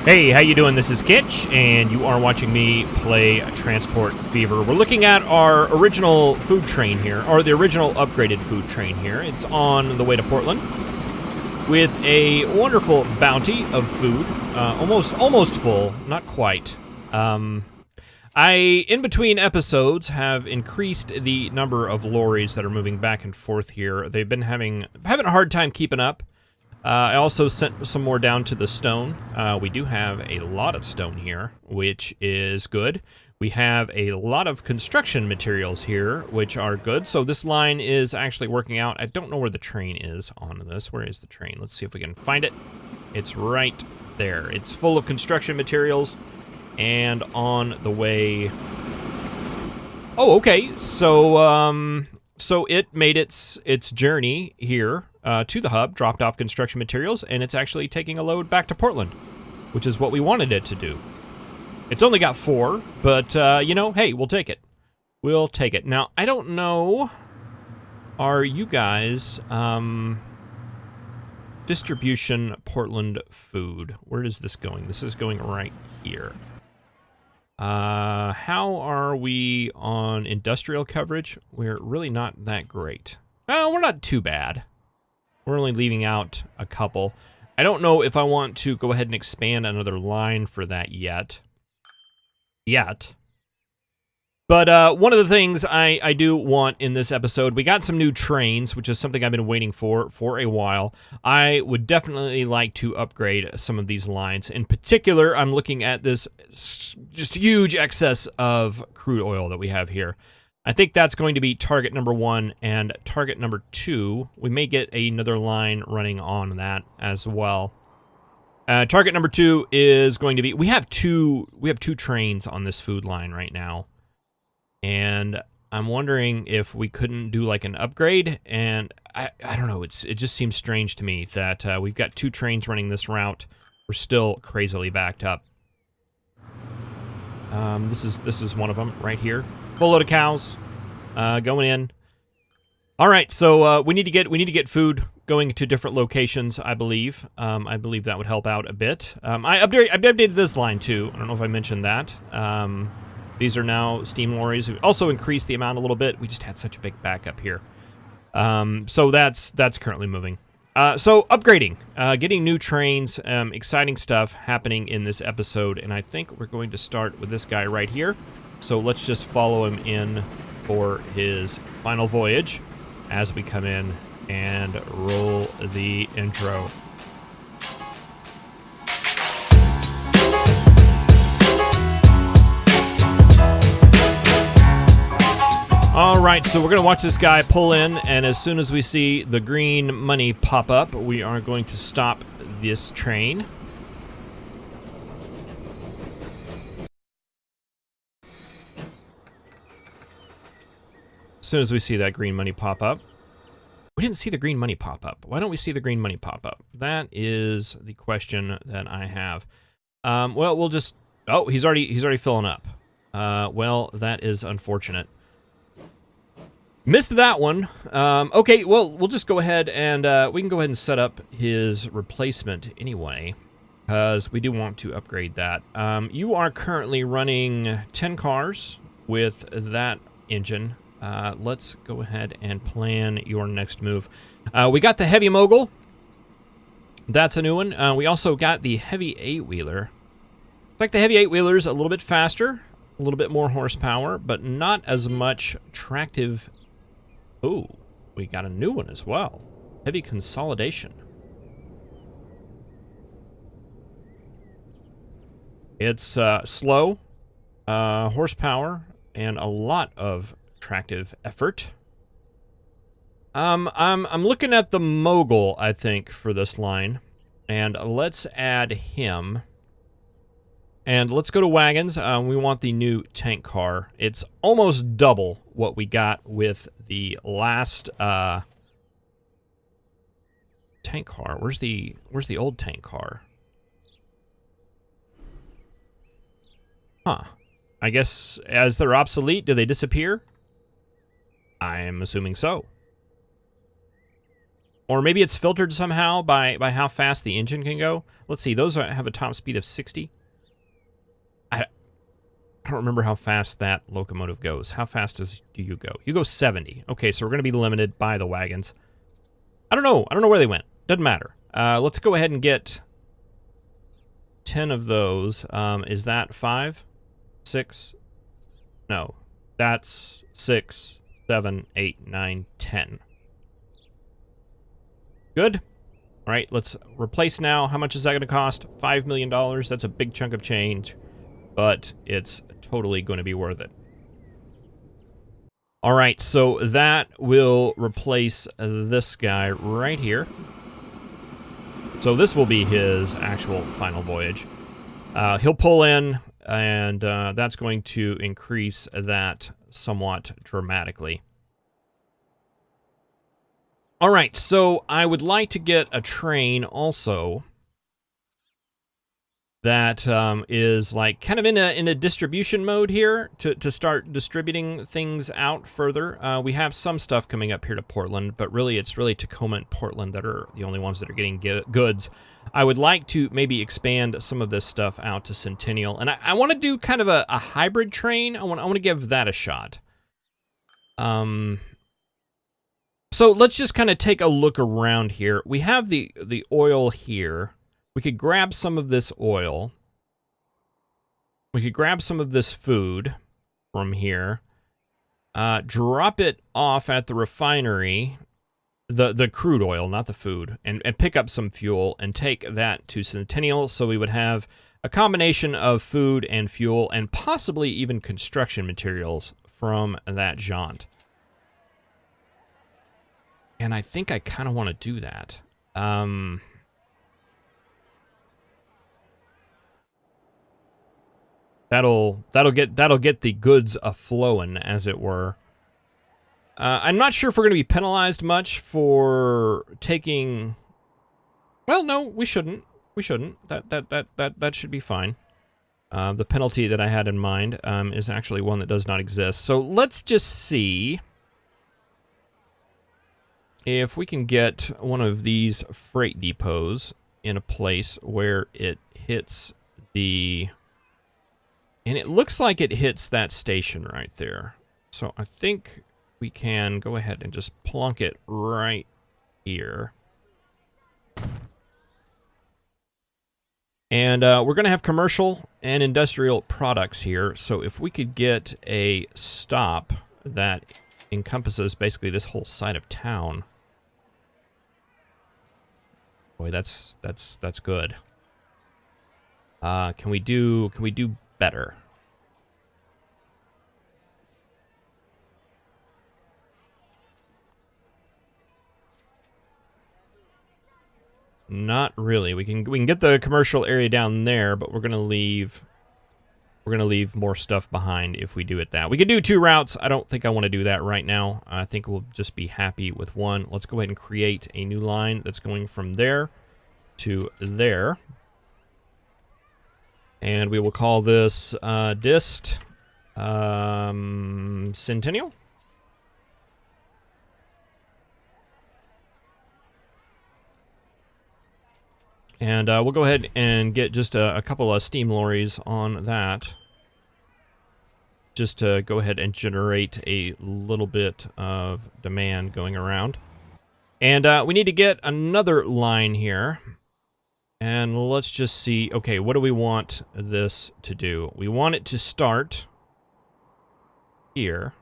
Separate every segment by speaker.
Speaker 1: Hey, how you doing? This is Kitch, and you are watching me play Transport Fever. We're looking at our original food train here, or the original upgraded food train here. It's on the way to Portland with a wonderful bounty of food, almost full, not quite. I, in between episodes, have increased the number of lorries that are moving back and forth here. They've been having a hard time keeping up. I also sent some more down to the stone. We do have a lot of stone here, which is good. We have a lot of construction materials here, which are good. So this line is actually working out. I don't know where the train is on this. Where is the train? Let's see if we can find it. It's right there. It's full of construction materials and on the way. Oh, okay. So it made its journey here. To the hub, dropped off construction materials, and it's actually taking a load back to Portland, which is what we wanted it to do. It's only got 4, but, you know, hey, we'll take it. We'll take it. Now, I don't know, are you guys, distribution Portland food, where is this going? This is going right here. How are we on industrial coverage? We're really not that great. Well, we're not too bad. We're only leaving out a couple. I don't know if I want to go ahead and expand another line for that yet. But one of the things I do want in this episode, we got some new trains, which is something I've been waiting for a while. I would definitely like to upgrade some of these lines. In particular, I'm looking at this just huge excess of crude oil that we have here. I think that's going to be target number 1 and target number 2. We may get another line running on that as well. Target number 2 is going to be, we have two trains on this food line right now. And I'm wondering if we couldn't do like an upgrade, and I don't know, it just seems strange to me that we've got 2 trains running this route. We're still crazily backed up. This is one of them right here. Full load of cows, going in. All right, so we need to get food going to different locations. I believe that would help out a bit. I updated this line too. I don't know if I mentioned that. These are now steam lorries. We also increased the amount a little bit. We just had such a big backup here. So that's currently moving. So upgrading, getting new trains, exciting stuff happening in this episode, and I think we're going to start with this guy right here. So let's just follow him in for his final voyage as we come in and roll the intro. All right, so we're going to watch this guy pull in, and as soon as we see the green money pop up, we are going to stop this train. As soon as we see that green money pop up. We didn't see the green money pop up. Why don't we see the green money pop up? That is the question that I have. Well, we'll just... Oh, he's already filling up. Well, that is unfortunate. Missed that one. Okay, well, we'll just go ahead and we can go ahead and set up his replacement anyway, because we do want to upgrade that. You are currently running 10 cars with that engine. Let's go ahead and plan your next move. We got the heavy mogul. That's a new one. We also got the heavy 8-wheeler. Like the heavy 8-wheeler's a little bit faster, a little bit more horsepower, but not as much tractive. Ooh, we got a new one as well. Heavy consolidation. It's slow, horsepower, and a lot of tractive effort. I'm looking at the mogul, I think, for this line, and let's add him. And let's go to wagons. We want the new tank car. It's almost double what we got with the last tank car. Where's the old tank car? Huh. I guess as they're obsolete, do they disappear? I'm assuming so. Or maybe it's filtered somehow by how fast the engine can go. Let's see, those have a top speed of 60. I don't remember how fast that locomotive goes. How fast do you go? You go 70. Okay, so we're going to be limited by the wagons. I don't know. I don't know where they went. Doesn't matter. Let's go ahead and get 10 of those. Is that 5? 6? No. That's 6, 7, 8, 9, 10. Good. All right, let's replace now. How much is that going to cost? $5 million. That's a big chunk of change, but it's totally going to be worth it. All right, so that will replace this guy right here. So this will be his actual final voyage. He'll pull in, and that's going to increase that somewhat dramatically. All right, so I would like to get a train also that is like kind of in a distribution mode here to start distributing things out further. We have some stuff coming up here to Portland, but really it's really Tacoma and Portland that are the only ones that are getting goods. I would like to maybe expand some of this stuff out to Centennial, and I want to do kind of a hybrid train. I want to give that a shot. So let's just kind of take a look around here. We have the oil here. We could grab some of this oil. We could grab some of this food from here. Drop it off at the refinery. The crude oil, not the food. And pick up some fuel and take that to Centennial. So we would have a combination of food and fuel and possibly even construction materials from that jaunt. And I think I kind of want to do that. That'll get the goods a-flowing, as it were. I'm not sure if we're going to be penalized much for taking. Well, no, we shouldn't. We shouldn't. That should be fine. The penalty that I had in mind is actually one that does not exist. So let's just see if we can get one of these freight depots in a place where it hits the... And it looks like it hits that station right there. So I think we can go ahead and just plunk it right here. And we're going to have commercial and industrial products here. So if we could get a stop that encompasses basically this whole side of town. Boy, that's good. Can we do better? Not really. We can get the commercial area down there, but we're gonna leave more stuff behind if we do it that. We could do 2 routes. I don't think I want to do that right now. I think we'll just be happy with one. Let's go ahead and create a new line that's going from there to there. And we will call this dist Centennial. And we'll go ahead and get just a couple of steam lorries on that. Just to go ahead and generate a little bit of demand going around. And we need to get another line here. And let's just see, okay, what do we want this to do? We want it to start here.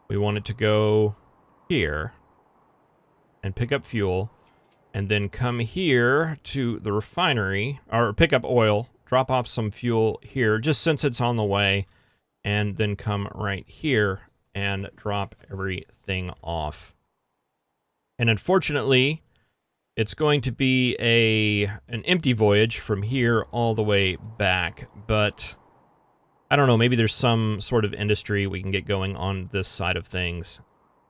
Speaker 1: We want it to go here and pick up fuel. And then come here to the refinery, or pick up oil, drop off some fuel here, just since it's on the way, and then come right here and drop everything off. And unfortunately, it's going to be an empty voyage from here all the way back, but I don't know, maybe there's some sort of industry we can get going on this side of things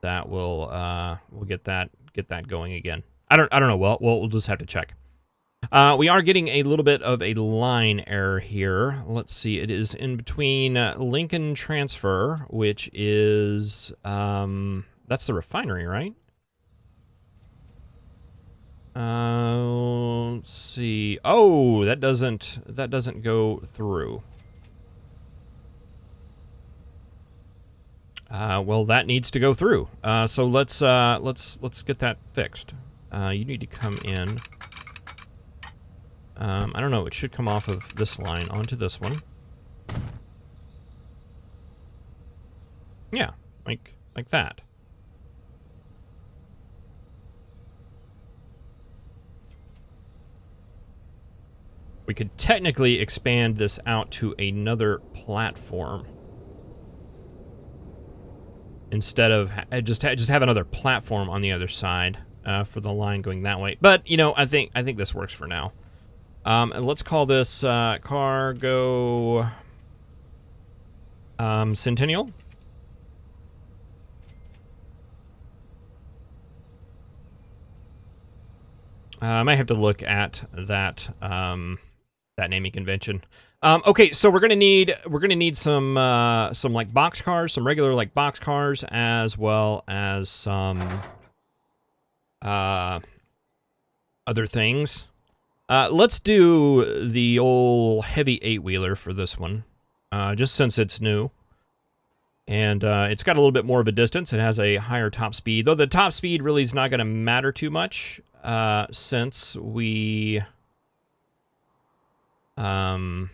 Speaker 1: that will get that going again. I don't know. Well, we'll just have to check. We are getting a little bit of a line error here. Let's see. It is in between Lincoln Transfer, which is That's the refinery, right? Let's see. Oh, that doesn't go through. Well, that needs to go through. So let's get that fixed. You need to come in. I don't know. It should come off of this line onto this one. Yeah, like that. We could technically expand this out to another platform. Instead of just have another platform on the other side for the line going that way. But you know, I think this works for now. And let's call this cargo Centennial. I might have to look at that that naming convention. Okay, so we're gonna need some like box cars, some regular like box cars, as well as some other things. Let's do the old heavy 8-wheeler for this one, just since it's new. And it's got a little bit more of a distance. It has a higher top speed, though the top speed really is not going to matter too much, since we're going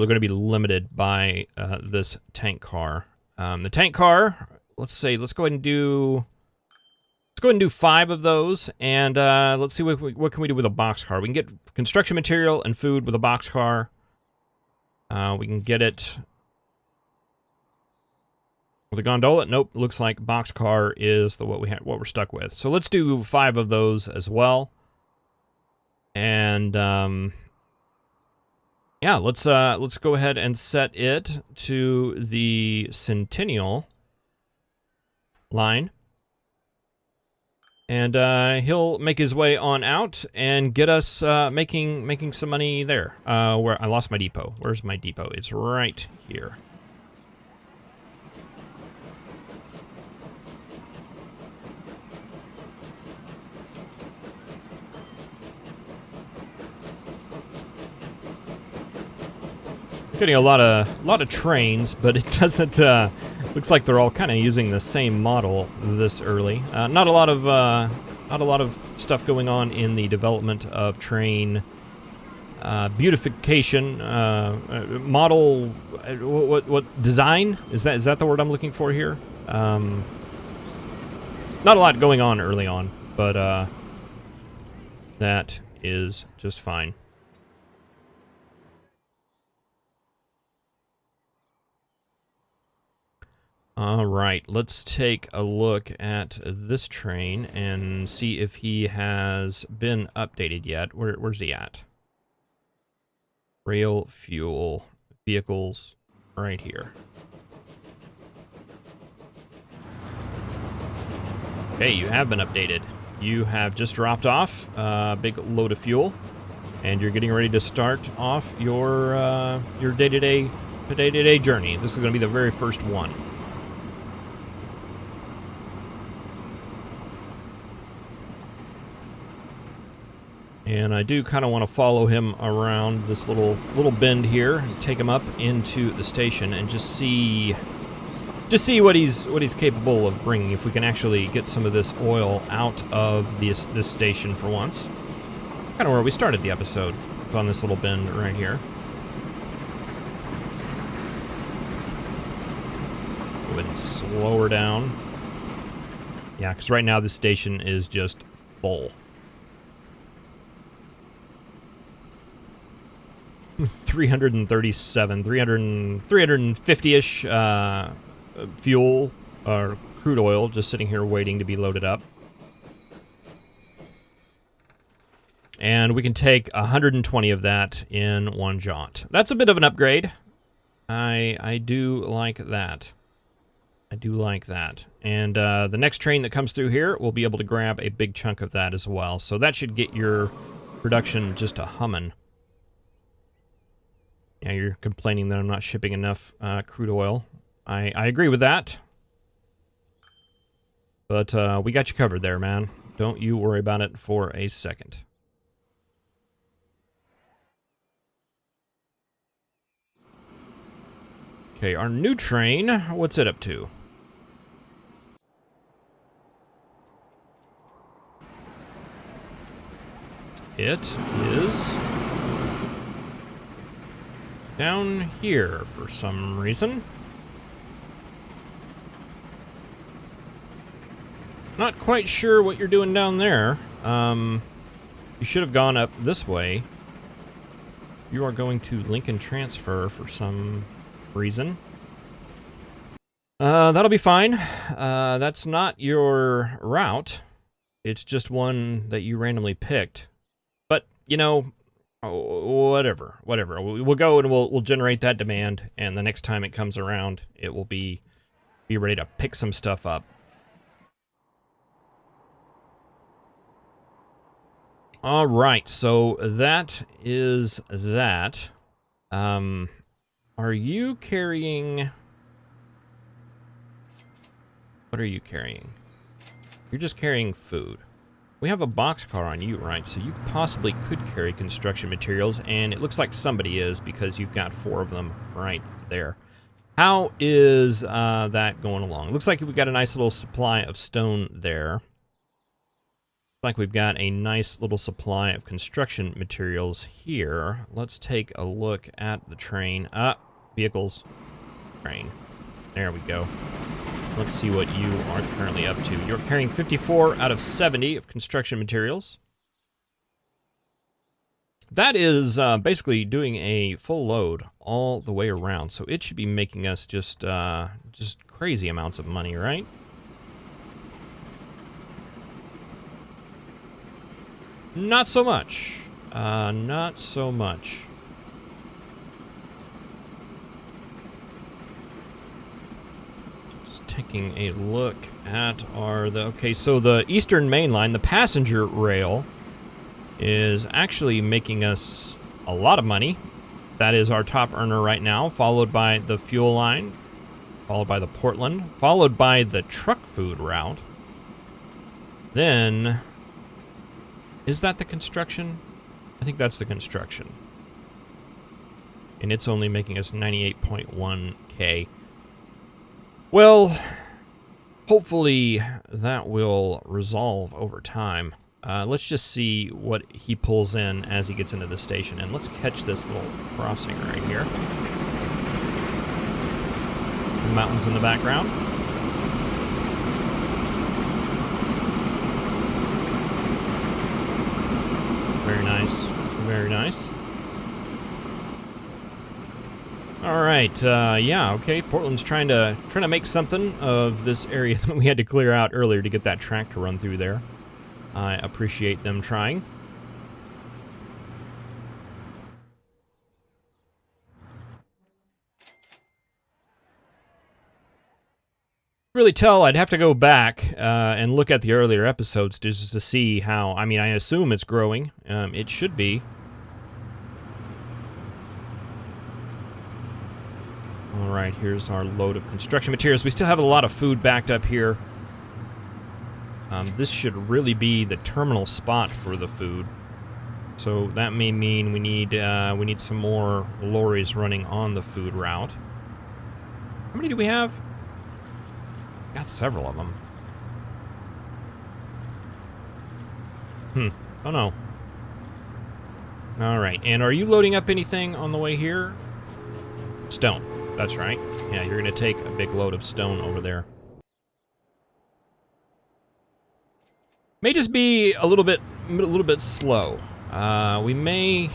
Speaker 1: to be limited by this tank car. The tank car, let's go ahead and do 5 of those, and let's see what can we do with a box car. We can get construction material and food with a box car. We can get it with a gondola. Nope, looks like box car is what we're stuck with. So let's do 5 of those as well. And yeah, let's go ahead and set it to the Centennial line. And he'll make his way on out and get us making some money there. Where I lost my depot. Where's my depot? It's right here. Getting a lot of trains, but it doesn't. Looks like they're all kind of using the same model this early. Not a lot of stuff going on in the development of train beautification model. What design is that? Is that the word I'm looking for here? Not a lot going on early on, but that is just fine. All right, let's take a look at this train and see if he has been updated yet. Where's he at? Rail, fuel, vehicles, right here. Okay, you have been updated. You have just dropped off a big load of fuel, and you're getting ready to start off your day-to-day journey. This is going to be the very first one. And I do kind of want to follow him around this little bend here and take him up into the station and just see what he's capable of bringing. If we can actually get some of this oil out of this station for once. Kind of where we started the episode, on this little bend right here. Go ahead and slow her down. Yeah, because right now this station is just full. 350-ish fuel or crude oil just sitting here waiting to be loaded up. And we can take 120 of that in one jaunt. That's a bit of an upgrade. I do like that. I do like that. And the next train that comes through here will be able to grab a big chunk of that as well. So that should get your production just a humming. Yeah, you're complaining that I'm not shipping enough crude oil. I agree with that. But we got you covered there, man. Don't you worry about it for a second. Okay, our new train, what's it up to? It is down here for some reason. Not quite sure what you're doing down there. You should have gone up this way. You are going to Lincoln Transfer for some reason. That'll be fine. That's not your route. It's just one that you randomly picked. But, you know, whatever. We'll go and we'll generate that demand, and the next time it comes around, it will be ready to pick some stuff up. All right, so that is that. Are you carrying... What are you carrying? You're just carrying food. We have a boxcar on you, right? So you possibly could carry construction materials, and it looks like somebody is because you've got 4 of them right there. How is that going along? Looks like we've got a nice little supply of stone there. Like we've got a nice little supply of construction materials here. Let's take a look at the train. Vehicles. Train. There we go. Let's see what you are currently up to. You're carrying 54 out of 70 of construction materials. That is basically doing a full load all the way around, so it should be making us just crazy amounts of money, right? Not so much. Not so much. Just taking a look at okay, so the Eastern Main Line, the passenger rail, is actually making us a lot of money. That is our top earner right now, followed by the fuel line, followed by the Portland, followed by the truck food route. Then... is that the construction? I think that's the construction. And it's only making us 98.1K. Well, hopefully that will resolve over time. Let's just see what he pulls in as he gets into the station. And let's catch this little crossing right here. The mountains in the background. Very nice. Very nice. All right. Yeah. Okay. Portland's trying to make something of this area that we had to clear out earlier to get that track to run through there. I appreciate them trying. Really tell, I'd have to go back and look at the earlier episodes just to see how, I mean, I assume it's growing. It should be. All right, here's our load of construction materials. We still have a lot of food backed up here. This should really be the terminal spot for the food. So that may mean we need some more lorries running on the food route. How many do we have? Got several of them. Oh no. All right, and are you loading up anything on the way here? Stone. That's right. Yeah, you're gonna take a big load of stone over there. May just be a little bit slow. We may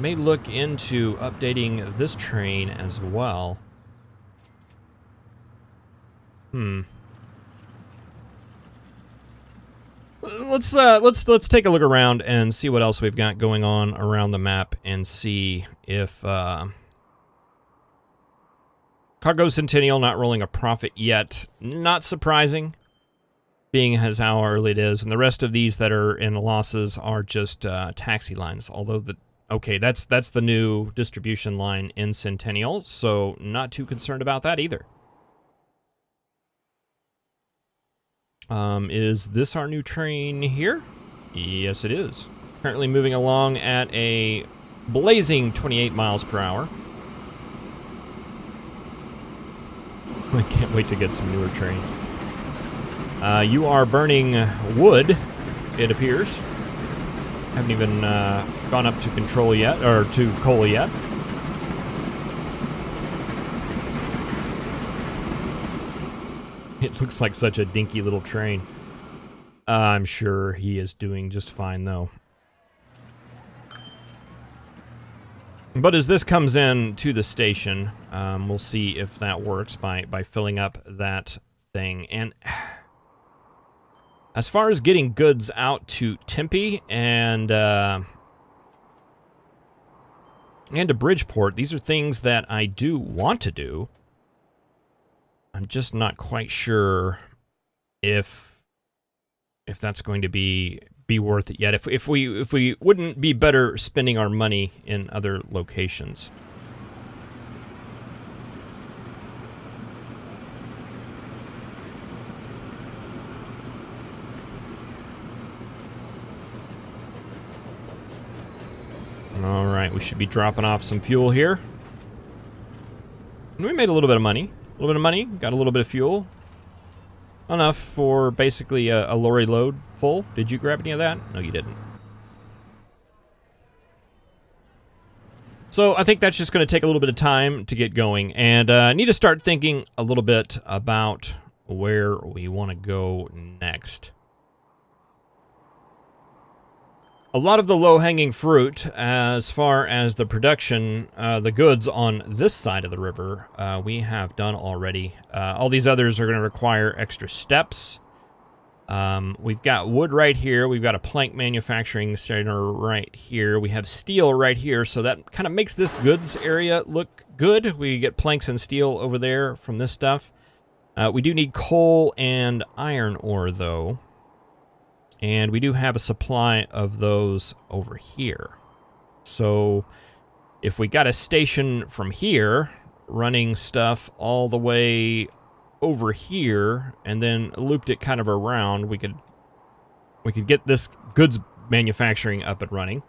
Speaker 1: look into updating this train as well. Let's take a look around and see what else we've got going on around the map and see if Cargo Centennial not rolling a profit yet. Not surprising, being as how early it is, and the rest of these that are in losses are just taxi lines. Although okay, that's the new distribution line in Centennial, so not too concerned about that either. Is this our new train here? Yes, it is. Currently moving along at a blazing 28 miles per hour. I can't wait to get some newer trains. You are burning wood, it appears. Haven't even gone up to control yet, or to coal yet. It looks like such a dinky little train. I'm sure he is doing just fine, though. But as this comes in to the station, we'll see if that works by filling up that thing. And as far as getting goods out to Tempe and to Bridgeport, these are things that I do want to do. I'm just not quite sure if that's going to be worth it yet. If we wouldn't be better spending our money in other locations. All right, we should be dropping off some fuel here. And we made a little bit of money. A little bit of money, got a little bit of fuel. Enough for basically a lorry load full. Did you grab any of that? No, you didn't. So I think that's just going to take a little bit of time to get going. And I need to start thinking a little bit about where we want to go next. A lot of the low-hanging fruit, as far as the production, the goods on this side of the river, we have done already. All these others are going to require extra steps. We've got wood right here. We've got a plank manufacturing center right here. We have steel right here, so that kind of makes this goods area look good. We get planks and steel over there from this stuff. We do need coal and iron ore, though. And we do have a supply of those over here. So if we got a station from here running stuff all the way over here and then looped it kind of around, we could get this goods manufacturing up and running,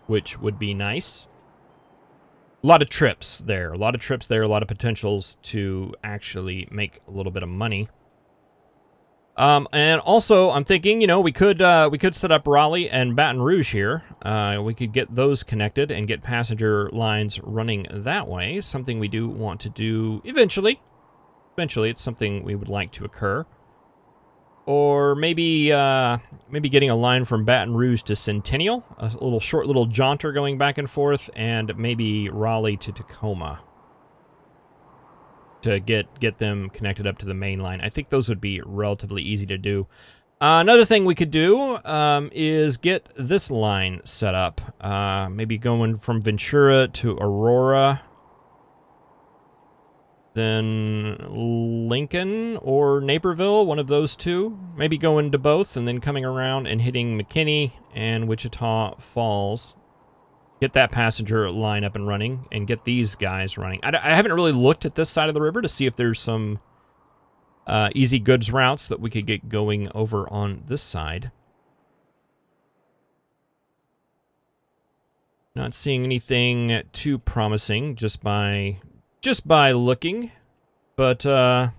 Speaker 1: which would be nice. A lot of trips there, a lot of potentials to actually make a little bit of money. And also, I'm thinking, you know, we could set up Raleigh and Baton Rouge here. We could get those connected and get passenger lines running that way. Something we do want to do eventually. Eventually, it's something we would like to occur. Or maybe getting a line from Baton Rouge to Centennial, a short little jaunter going back and forth, and maybe Raleigh to Tacoma, to get them connected up to the main line. I think those would be relatively easy to do. Another thing we could do is get this line set up. Maybe going from Ventura to Aurora, then Lincoln or Naperville, one of those two. Maybe going to both and then coming around and hitting McKinney and Wichita Falls. Get that passenger line up and running, and get these guys running. I haven't really looked at this side of the river to see if there's some easy goods routes that we could get going over on this side. Not seeing anything too promising just by looking, but Wichita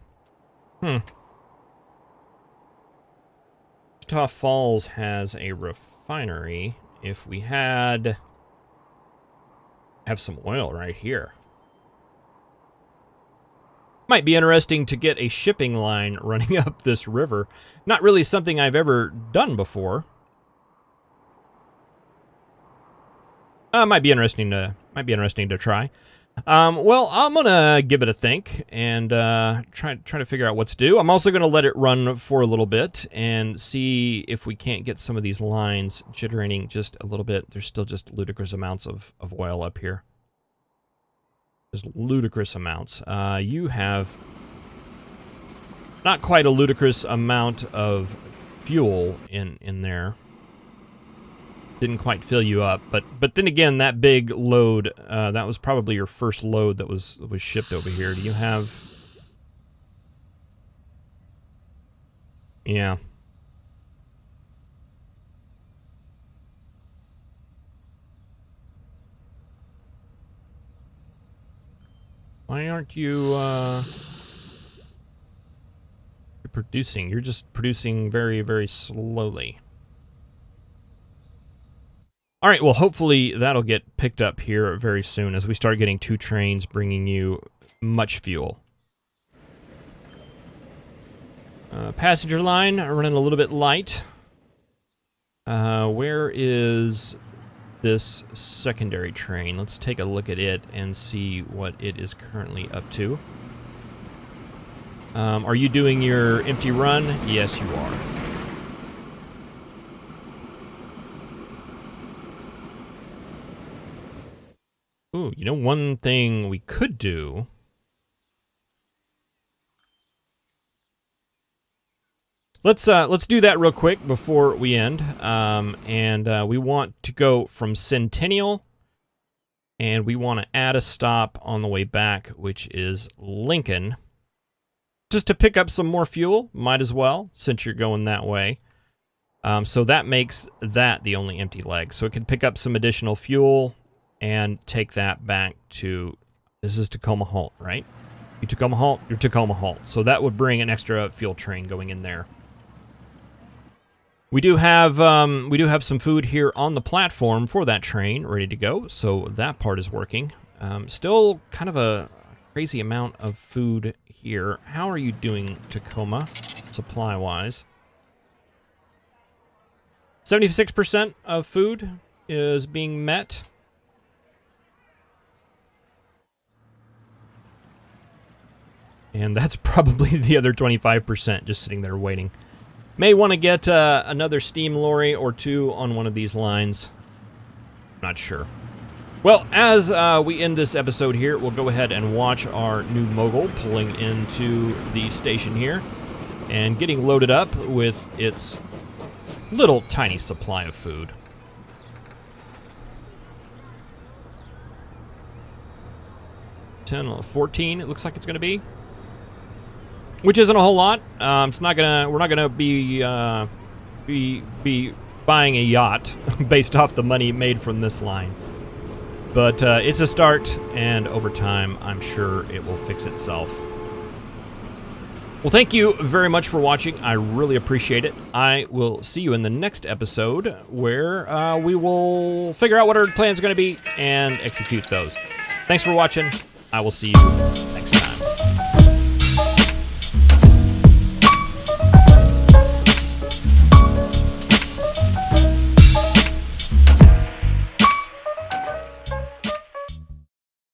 Speaker 1: Falls has a refinery. If we have some oil right here. Might be interesting to get a shipping line running up this river. Not really something I've ever done before. Might be interesting to try. Well, I'm gonna give it a think and try to figure out what to do. I'm also gonna let it run for a little bit and see if we can't get some of these lines jittering just a little bit. There's still just ludicrous amounts of oil up here. Just ludicrous amounts. You have not quite a ludicrous amount of fuel in there. Didn't quite fill you up, but then again, that big load, that was probably your first load that was shipped over here. Do you have Yeah. Why aren't you, you're producing? You're just producing very, very slowly. All right, well, hopefully that'll get picked up here very soon as we start getting 2 trains bringing you much fuel. Passenger line running a little bit light. Where is this secondary train? Let's take a look at it and see what it is currently up to. Are you doing your empty run? Yes, you are. Ooh, you know, one thing we could do. Let's do that real quick before we end. We want to go from Centennial, and we want to add a stop on the way back, which is Lincoln. Just to pick up some more fuel, might as well, since you're going that way. So that makes that the only empty leg. So it can pick up some additional fuel and take that back to, this is Tacoma Halt, right? You Tacoma Halt, you're Tacoma Halt. So that would bring an extra fuel train going in there. We do have some food here on the platform for that train ready to go, so that part is working. Still kind of a crazy amount of food here. How are you doing, Tacoma, supply-wise? 76% of food is being met. And that's probably the other 25% just sitting there waiting. May want to get another steam lorry or 2 on one of these lines. Not sure. Well, as we end this episode here, we'll go ahead and watch our new mogul pulling into the station here and getting loaded up with its little tiny supply of food. 10, 14, it looks like it's going to be. Which isn't a whole lot. It's not gonna. We're not gonna be buying a yacht based off the money made from this line. But it's a start, and over time, I'm sure it will fix itself. Well, thank you very much for watching. I really appreciate it. I will see you in the next episode, where we will figure out what our plan is going to be and execute those. Thanks for watching. I will see you next time.